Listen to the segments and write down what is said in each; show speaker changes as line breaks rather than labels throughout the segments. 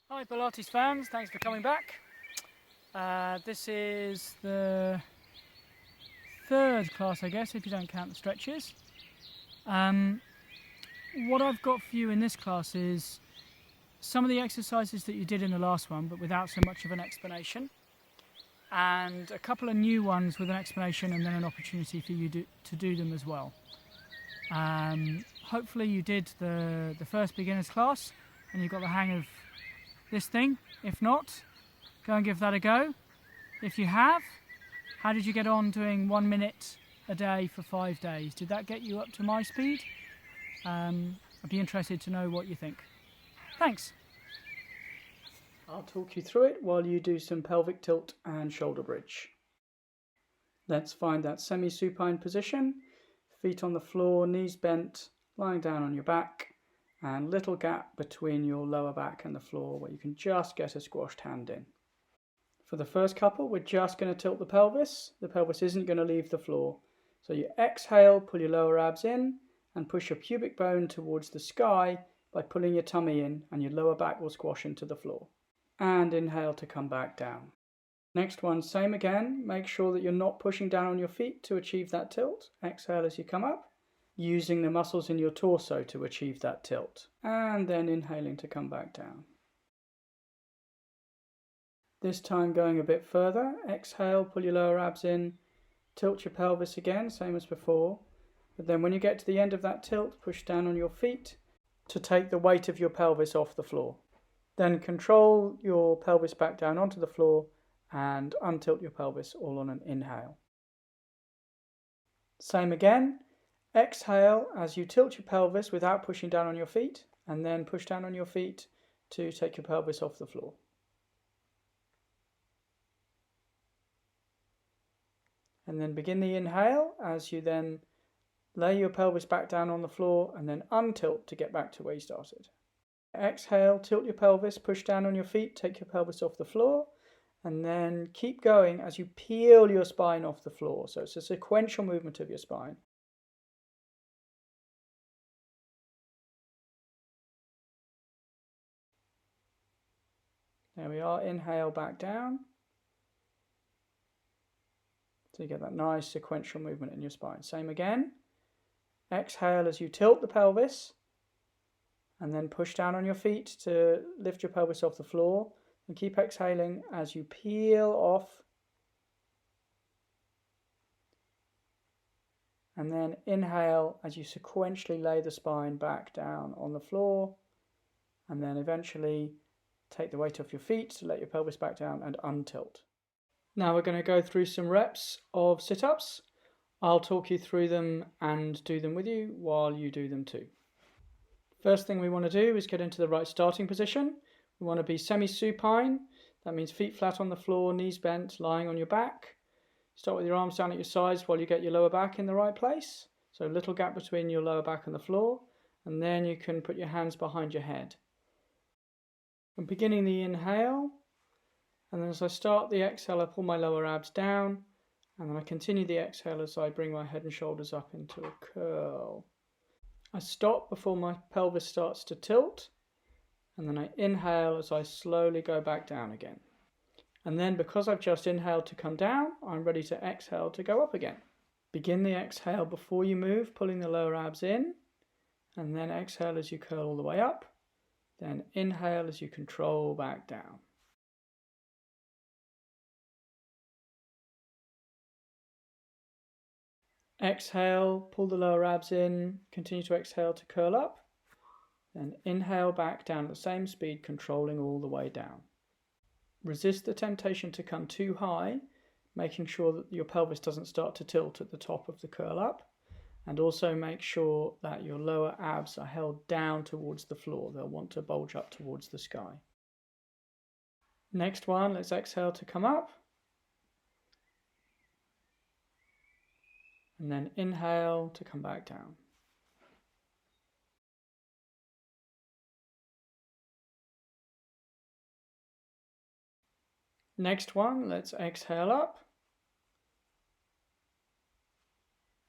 Hi Pilates fans, thanks for coming back. This is the third class, I guess, if you don't count the stretches. What I've got for you in this class is some of the exercises that you did in the last one, but without so much of an explanation, and a couple of new ones with an explanation and then an opportunity for you to do them as well. Hopefully you did the first beginners class and you got the hang of this thing. If not, go and give that a go. If you have, how did you get on doing 1 minute a day for 5 days? Did that get you up to my speed? I'd be interested to know what you think. Thanks. I'll talk you through it while you do some pelvic tilt and shoulder bridge. Let's find that semi-supine position, feet on the floor, knees bent, lying down on your back, and little gap between your lower back and the floor where you can just get a squashed hand in. For the first couple, we're just going to tilt the pelvis. The pelvis isn't going to leave the floor. So you exhale, pull your lower abs in, and push your pubic bone towards the sky by pulling your tummy in, and your lower back will squash into the floor. And inhale to come back down. Next one, same again. Make sure that you're not pushing down on your feet to achieve that tilt. Exhale as you come up, using the muscles in your torso to achieve that tilt. And then inhaling to come back down. This time going a bit further. Exhale, pull your lower abs in, tilt your pelvis again, same as before. But then when you get to the end of that tilt, push down on your feet to take the weight of your pelvis off the floor. Then control your pelvis back down onto the floor and untilt your pelvis all on an inhale. Same again. Exhale as you tilt your pelvis without pushing down on your feet, and then push down on your feet to take your pelvis off the floor. And then begin the inhale as you then lay your pelvis back down on the floor and then untilt to get back to where you started. Exhale, tilt your pelvis, push down on your feet, take your pelvis off the floor, and then keep going as you peel your spine off the floor. So it's a sequential movement of your spine. There we are, inhale back down. So you get that nice sequential movement in your spine. Same again. Exhale as you tilt the pelvis and then push down on your feet to lift your pelvis off the floor, and keep exhaling as you peel off, and then inhale as you sequentially lay the spine back down on the floor, and then eventually take the weight off your feet to let your pelvis back down and untilt. Now we're going to go through some reps of sit-ups. I'll talk you through them and do them with you while you do them too. First thing we want to do is get into the right starting position. We want to be semi-supine. That means feet flat on the floor, knees bent, lying on your back. Start with your arms down at your sides while you get your lower back in the right place. So a little gap between your lower back and the floor. And then you can put your hands behind your head. I'm beginning the inhale. And then as I start the exhale, I pull my lower abs down. And then I continue the exhale as I bring my head and shoulders up into a curl. I stop before my pelvis starts to tilt, and then I inhale as I slowly go back down again. And then because I've just inhaled to come down, I'm ready to exhale to go up again. Begin the exhale before you move, pulling the lower abs in, and then exhale as you curl all the way up, then inhale as you control back down. Exhale, pull the lower abs in, continue to exhale to curl up, then inhale back down at the same speed, controlling all the way down. Resist the temptation to come too high, making sure that your pelvis doesn't start to tilt at the top of the curl up, and also make sure that your lower abs are held down towards the floor. They'll want to bulge up towards the sky. Next one, let's exhale to come up. And then inhale to come back down. Next one, let's exhale up.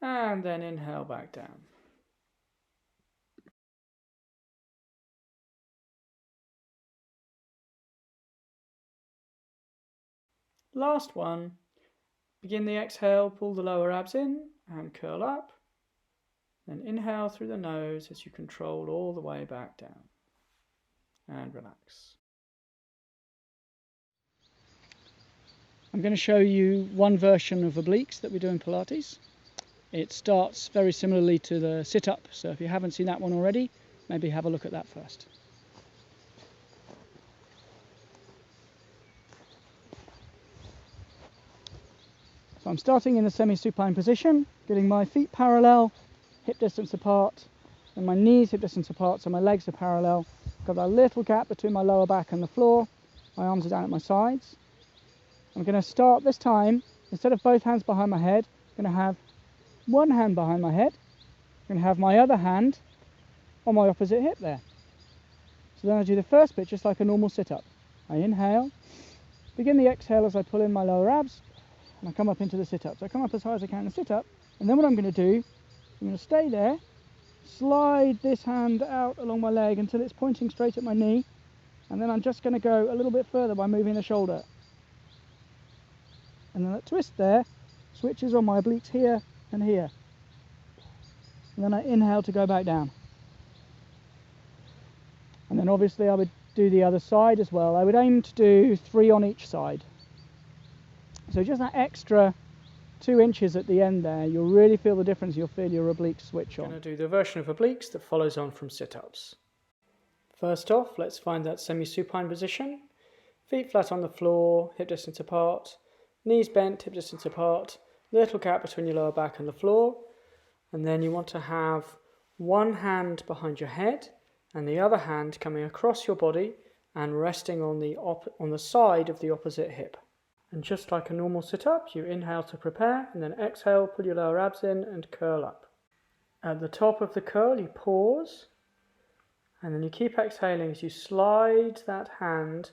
And then inhale back down. Last one. Begin the exhale, pull the lower abs in and curl up. Then inhale through the nose as you control all the way back down. And relax. I'm going to show you one version of obliques that we do in Pilates. It starts very similarly to the sit-up, so if you haven't seen that one already, maybe have a look at that first. So I'm starting in a semi-supine position, getting my feet parallel, hip distance apart, and my knees hip distance apart, so my legs are parallel. Got a little gap between my lower back and the floor. My arms are down at my sides. I'm going to start this time, instead of both hands behind my head, I'm going to have one hand behind my head. I'm going to have my other hand on my opposite hip there. So then I do the first bit just like a normal sit-up. I inhale, begin the exhale as I pull in my lower abs, and I come up into the sit-up. So I come up as high as I can in the sit-up, and then what I'm going to do, I'm going to stay there, slide this hand out along my leg until it's pointing straight at my knee, and then I'm just going to go a little bit further by moving the shoulder. And then that twist there switches on my obliques here and here. And then I inhale to go back down. And then obviously I would do the other side as well. I would aim to do 3 on each side. So just that extra 2 inches at the end there, you'll really feel the difference. You'll feel your obliques switch on. I'm going to do the version of obliques that follows on from sit-ups. First off, let's find that semi-supine position. Feet flat on the floor, hip distance apart, knees bent, hip distance apart, little gap between your lower back and the floor. And then you want to have one hand behind your head and the other hand coming across your body and resting on the side of the opposite hip. And just like a normal sit-up, you inhale to prepare and then exhale, pull your lower abs in and curl up. At the top of the curl, you pause and then you keep exhaling as you slide that hand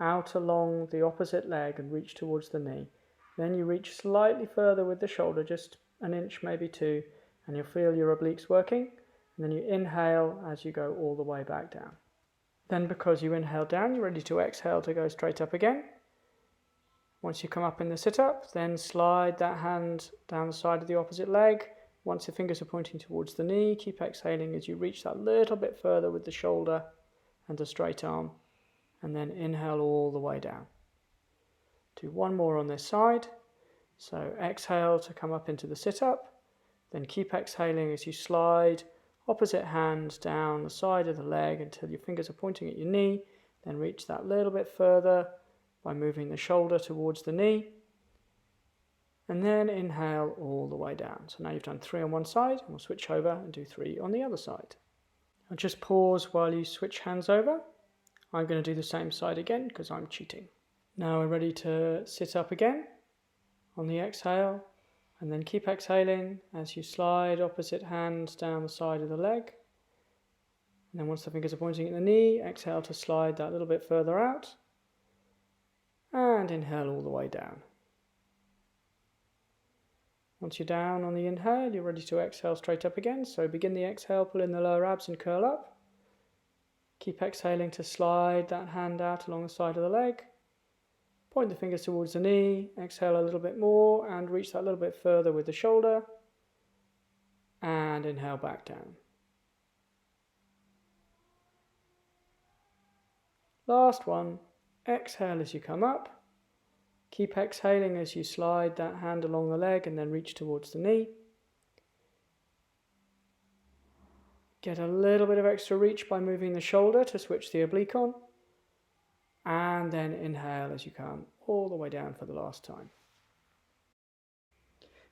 out along the opposite leg and reach towards the knee. Then you reach slightly further with the shoulder, just an inch, maybe 2, and you'll feel your obliques working. And then you inhale as you go all the way back down. Then because you inhale down, you're ready to exhale to go straight up again. Once you come up in the sit-up, then slide that hand down the side of the opposite leg. Once your fingers are pointing towards the knee, keep exhaling as you reach that little bit further with the shoulder and the straight arm. And then inhale all the way down. Do one more on this side. So exhale to come up into the sit-up. Then keep exhaling as you slide opposite hand down the side of the leg until your fingers are pointing at your knee. Then reach that little bit further by moving the shoulder towards the knee. And then inhale all the way down. So now you've done 3 on one side, and we'll switch over and do 3 on the other side. I'll just pause while you switch hands over. I'm going to do the same side again because I'm cheating. Now we're ready to sit up again on the exhale, and then keep exhaling as you slide opposite hand down the side of the leg. And then once the fingers are pointing at the knee, exhale to slide that little bit further out. And inhale all the way down. Once you're down on the inhale, you're ready to exhale straight up again. So begin the exhale, pull in the lower abs and curl up. Keep exhaling to slide that hand out along the side of the leg. Point the fingers towards the knee, exhale a little bit more and reach that little bit further with the shoulder. And inhale back down. Last one. Exhale as you come up. Keep exhaling as you slide that hand along the leg and then reach towards the knee. Get a little bit of extra reach by moving the shoulder to switch the oblique on. And then inhale as you come all the way down for the last time.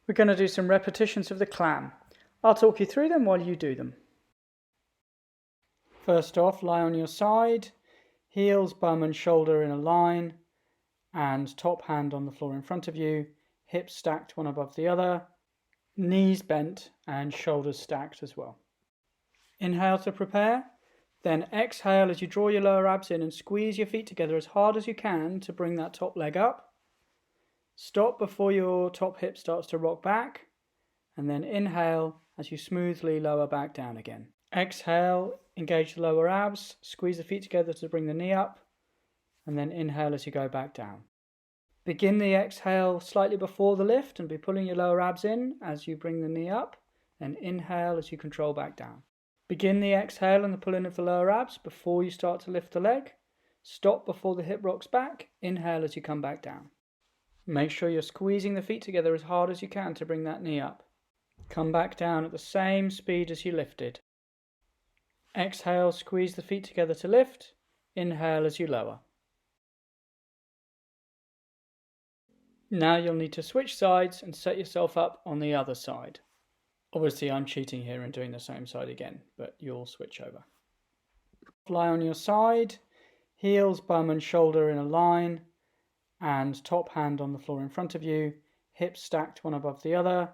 We're going to do some repetitions of the clam. I'll talk you through them while you do them. First off, lie on your side, heels, bum and shoulder in a line, and top hand on the floor in front of you, hips stacked one above the other, knees bent and shoulders stacked as well. Inhale to prepare. Then exhale as you draw your lower abs in and squeeze your feet together as hard as you can to bring that top leg up. Stop before your top hip starts to rock back, and then inhale as you smoothly lower back down again. Exhale, engage the lower abs, squeeze the feet together to bring the knee up, and then inhale as you go back down. Begin the exhale slightly before the lift and be pulling your lower abs in as you bring the knee up, and inhale as you control back down. Begin the exhale and the pull in of the lower abs before you start to lift the leg. Stop before the hip rocks back. Inhale as you come back down. Make sure you're squeezing the feet together as hard as you can to bring that knee up. Come back down at the same speed as you lifted. Exhale, squeeze the feet together to lift. Inhale as you lower. Now you'll need to switch sides and set yourself up on the other side. Obviously I'm cheating here and doing the same side again, but you'll switch over. Lie on your side, heels, bum and shoulder in a line, and top hand on the floor in front of you, hips stacked one above the other,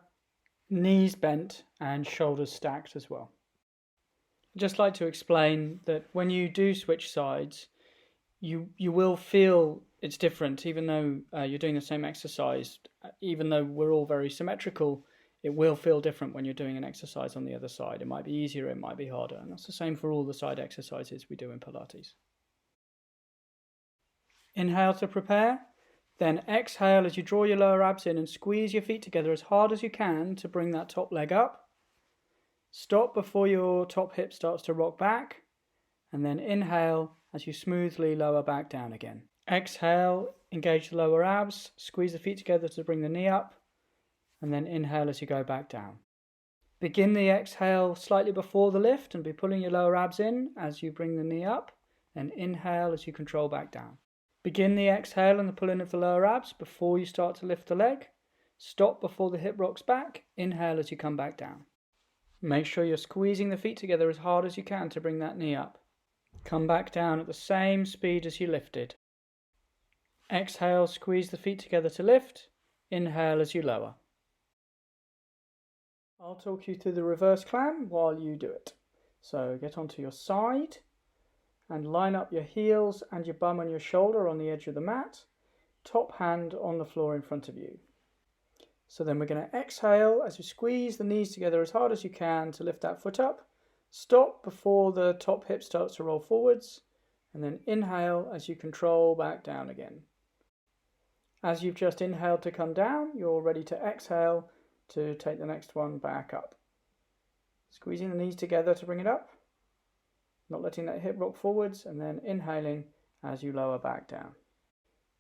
knees bent and shoulders stacked as well. I'd just like to explain that when you do switch sides, you will feel it's different, even though you're doing the same exercise. Even though we're all very symmetrical, it will feel different when you're doing an exercise on the other side. It might be easier, it might be harder, and that's the same for all the side exercises we do in Pilates. Inhale to prepare, then exhale as you draw your lower abs in and squeeze your feet together as hard as you can to bring that top leg up. Stop before your top hip starts to rock back, and then inhale as you smoothly lower back down again. Exhale, engage the lower abs, squeeze the feet together to bring the knee up, and then inhale as you go back down. Begin the exhale slightly before the lift and be pulling your lower abs in as you bring the knee up, and inhale as you control back down. Begin the exhale and the pull in of the lower abs before you start to lift the leg. Stop before the hip rocks back. Inhale as you come back down. Make sure you're squeezing the feet together as hard as you can to bring that knee up. Come back down at the same speed as you lifted. Exhale, squeeze the feet together to lift. Inhale as you lower. I'll talk you through the reverse clam while you do it. So get onto your side and line up your heels and your bum and your shoulder on the edge of the mat, top hand on the floor in front of you. So then we're going to exhale as you squeeze the knees together as hard as you can to lift that foot up. Stop before the top hip starts to roll forwards, and then inhale as you control back down again. As you've just inhaled to come down, you're ready to exhale to take the next one back up. Squeezing the knees together to bring it up, not letting that hip rock forwards, and then inhaling as you lower back down.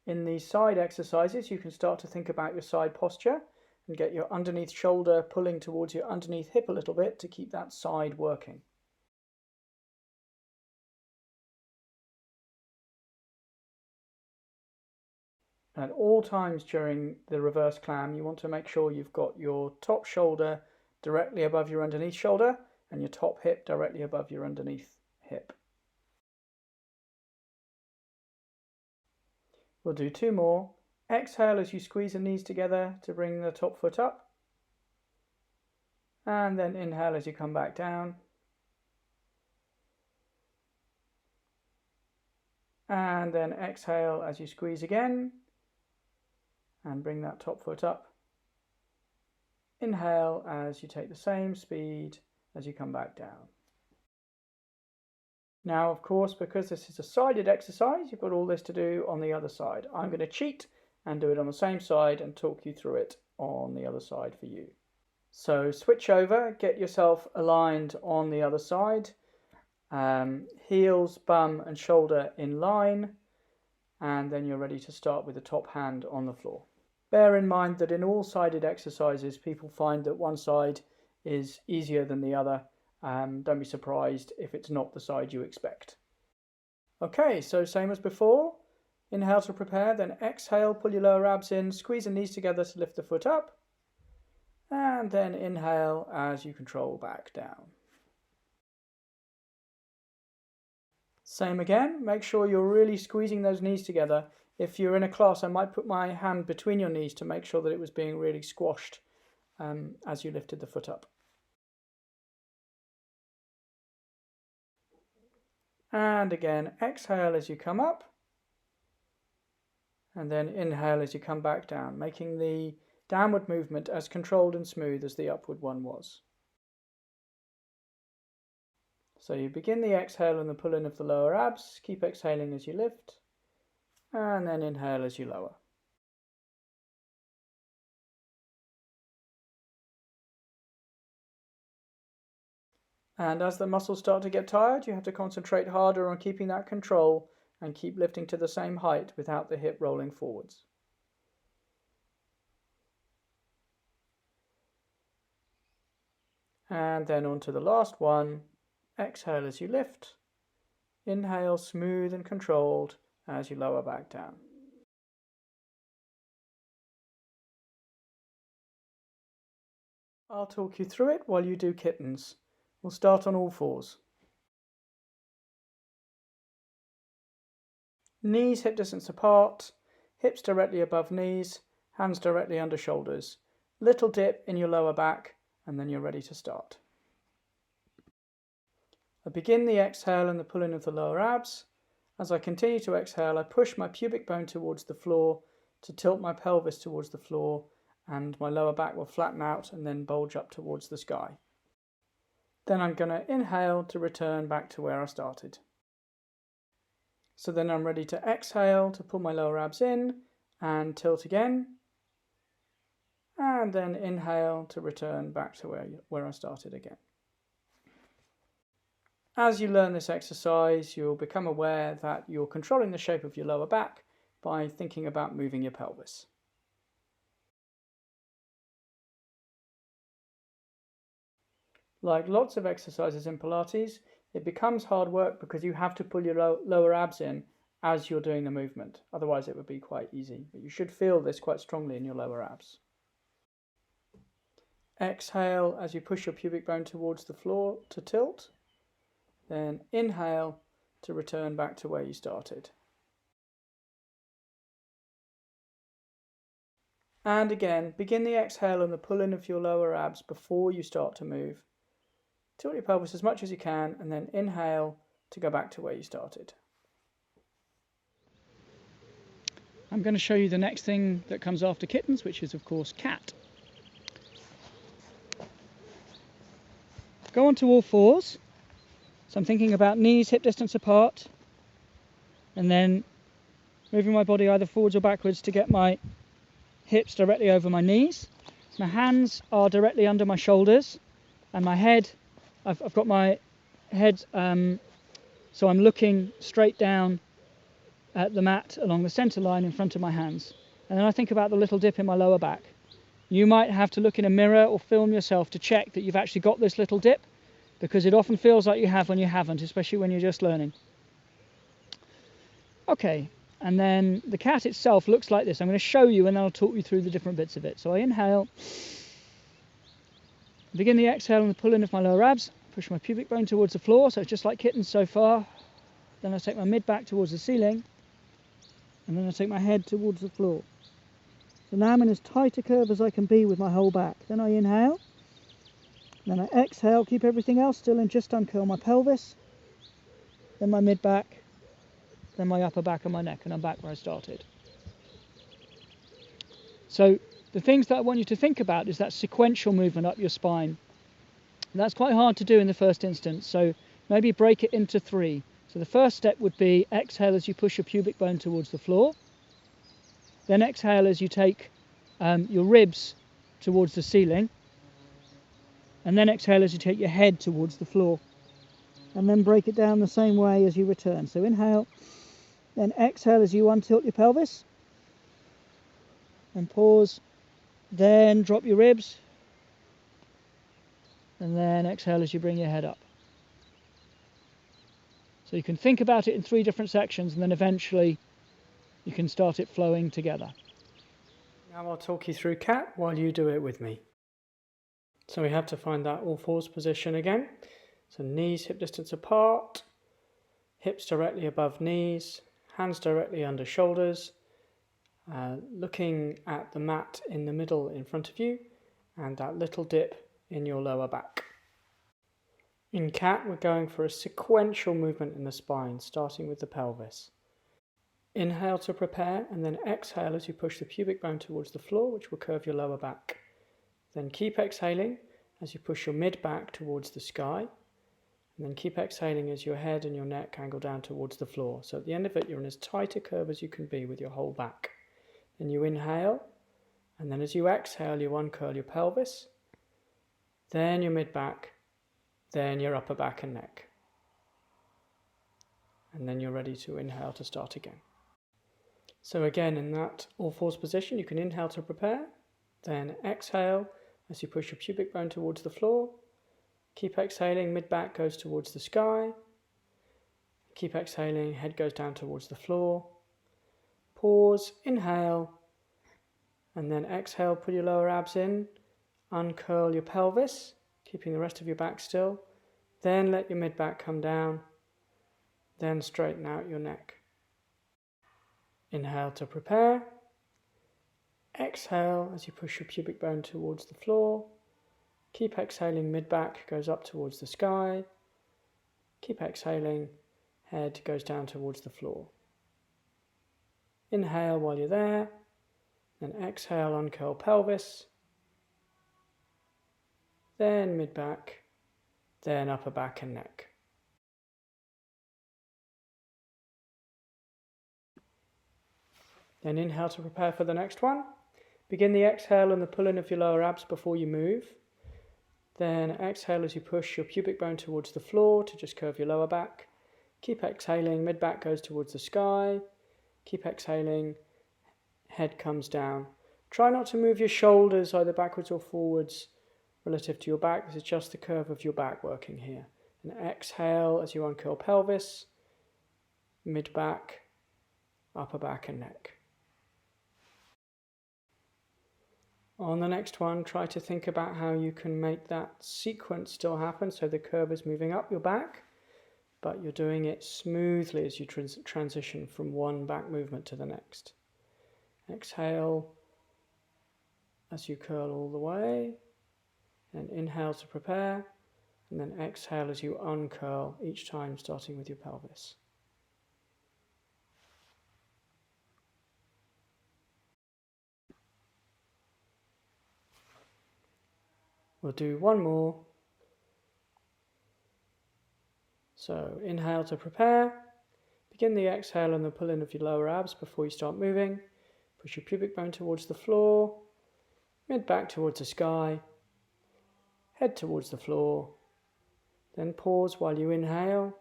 In these side exercises, you can start to think about your side posture and get your underneath shoulder pulling towards your underneath hip a little bit to keep that side working. At all times during the reverse clam, you want to make sure you've got your top shoulder directly above your underneath shoulder and your top hip directly above your underneath hip. We'll do two more. Exhale as you squeeze the knees together to bring the top foot up. And then inhale as you come back down. And then exhale as you squeeze again. And bring that top foot up. Inhale as you take the same speed as you come back down. Now, of course, because this is a sided exercise, you've got all this to do on the other side. I'm going to cheat and do it on the same side and talk you through it on the other side for you. So switch over, get yourself aligned on the other side. Heels, bum and shoulder in line, and then you're ready to start with the top hand on the floor. Bear in mind that in all sided exercises, people find that one side is easier than the other. Don't be surprised if it's not the side you expect. Okay, so same as before. Inhale to prepare, then exhale, pull your lower abs in, squeeze the knees together to lift the foot up, and then inhale as you control back down. Same again, make sure you're really squeezing those knees together. If you're in a class, I might put my hand between your knees to make sure that it was being really squashed as you lifted the foot up. And again, exhale as you come up, and then inhale as you come back down, making the downward movement as controlled and smooth as the upward one was. So you begin the exhale and the pull in of the lower abs, keep exhaling as you lift, and then inhale as you lower. And as the muscles start to get tired, you have to concentrate harder on keeping that control and keep lifting to the same height without the hip rolling forwards. And then on to the last one. Exhale as you lift. Inhale, smooth and controlled as you lower back down. I'll talk you through it while you do kittens. We'll start on all fours. Knees hip distance apart, hips directly above knees, hands directly under shoulders. Little dip in your lower back, and then you're ready to start. I begin the exhale and the pull-in of the lower abs. As I continue to exhale, I push my pubic bone towards the floor to tilt my pelvis towards the floor, and my lower back will flatten out and then bulge up towards the sky. Then I'm going to inhale to return back to where I started. So then I'm ready to exhale to pull my lower abs in and tilt again. And then inhale to return back to where I started again. As you learn this exercise, you'll become aware that you're controlling the shape of your lower back by thinking about moving your pelvis. Like lots of exercises in Pilates, it becomes hard work because you have to pull your lower abs in as you're doing the movement. Otherwise it would be quite easy, but you should feel this quite strongly in your lower abs. Exhale as you push your pubic bone towards the floor to tilt. Then inhale to return back to where you started. And again, begin the exhale and the pull-in of your lower abs before you start to move. Tilt your pelvis as much as you can and then inhale to go back to where you started. I'm going to show you the next thing that comes after kittens, which is of course cat. Go on to all fours. So I'm thinking about knees hip distance apart and then moving my body either forwards or backwards to get my hips directly over my knees. My hands are directly under my shoulders and my head, I've got my head, so I'm looking straight down at the mat along the center line in front of my hands. And then I think about the little dip in my lower back. You might have to look in a mirror or film yourself to check that you've actually got this little dip, because it often feels like you have when you haven't, especially when you're just learning. Okay, and then the cat itself looks like this. I'm going to show you and then I'll talk you through the different bits of it. So I inhale, begin the exhale and the pull-in of my lower abs, push my pubic bone towards the floor, so it's just like kittens so far. Then I take my mid back towards the ceiling, and then I take my head towards the floor. So now I'm in as tight a curve as I can be with my whole back. Then I inhale, then I exhale, keep everything else still and just uncurl my pelvis, then my mid back, then my upper back and my neck, and I'm back where I started. So the things that I want you to think about is that sequential movement up your spine. And that's quite hard to do in the first instance, so maybe break it into 3. So the first step would be exhale as you push your pubic bone towards the floor. Then exhale as you take your ribs towards the ceiling. And then exhale as you take your head towards the floor. And then break it down the same way as you return. So inhale, then exhale as you untilt your pelvis. And pause. Then drop your ribs. And then exhale as you bring your head up. So you can think about it in 3 different sections, and then eventually you can start it flowing together. Now I'll talk you through cat while you do it with me. So we have to find that all fours position again. So knees hip distance apart, hips directly above knees, hands directly under shoulders, looking at the mat in the middle in front of you, and that little dip in your lower back. In cat, we're going for a sequential movement in the spine, starting with the pelvis. Inhale to prepare, and then exhale as you push the pubic bone towards the floor, which will curve your lower back. Then keep exhaling as you push your mid back towards the sky, and then keep exhaling as your head and your neck angle down towards the floor. So at the end of it, you're in as tight a curve as you can be with your whole back. Then you inhale, and then as you exhale, you uncurl your pelvis, then your mid back, then your upper back and neck. And then you're ready to inhale to start again. So again, in that all fours position, you can inhale to prepare, then exhale as you push your pubic bone towards the floor. Keep exhaling, mid-back goes towards the sky. Keep exhaling, head goes down towards the floor. Pause, inhale, and then exhale, pull your lower abs in, uncurl your pelvis, keeping the rest of your back still. Then let your mid-back come down, then straighten out your neck. Inhale to prepare. Exhale as you push your pubic bone towards the floor. Keep exhaling, mid-back goes up towards the sky. Keep exhaling, head goes down towards the floor. Inhale while you're there, then exhale, uncurl pelvis, then mid-back, then upper back and neck. Then inhale to prepare for the next one. Begin the exhale and the pull-in of your lower abs before you move. Then exhale as you push your pubic bone towards the floor to just curve your lower back. Keep exhaling, mid-back goes towards the sky. Keep exhaling, head comes down. Try not to move your shoulders either backwards or forwards relative to your back. This is just the curve of your back working here. And exhale as you uncurl pelvis, mid-back, upper back and neck. On the next one, try to think about how you can make that sequence still happen. So the curve is moving up your back, but you're doing it smoothly as you transition from one back movement to the next. Exhale as you curl all the way, and inhale to prepare, and then exhale as you uncurl each time, starting with your pelvis. We'll do one more. So inhale to prepare. Begin the exhale and the pull-in of your lower abs before you start moving. Push your pubic bone towards the floor, mid-back towards the sky, head towards the floor. Then pause while you inhale.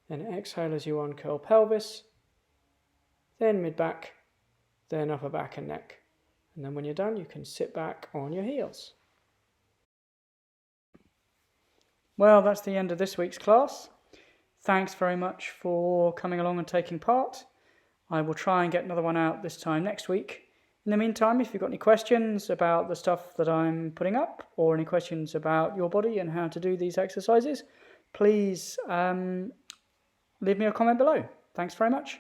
Then exhale as you uncurl pelvis, then mid-back, then upper back and neck. And then when you're done, you can sit back on your heels. Well, that's the end of this week's class. Thanks very much for coming along and taking part. I will try and get another one out this time next week. In the meantime, if you've got any questions about the stuff that I'm putting up, or any questions about your body and how to do these exercises, please leave me a comment below. Thanks very much.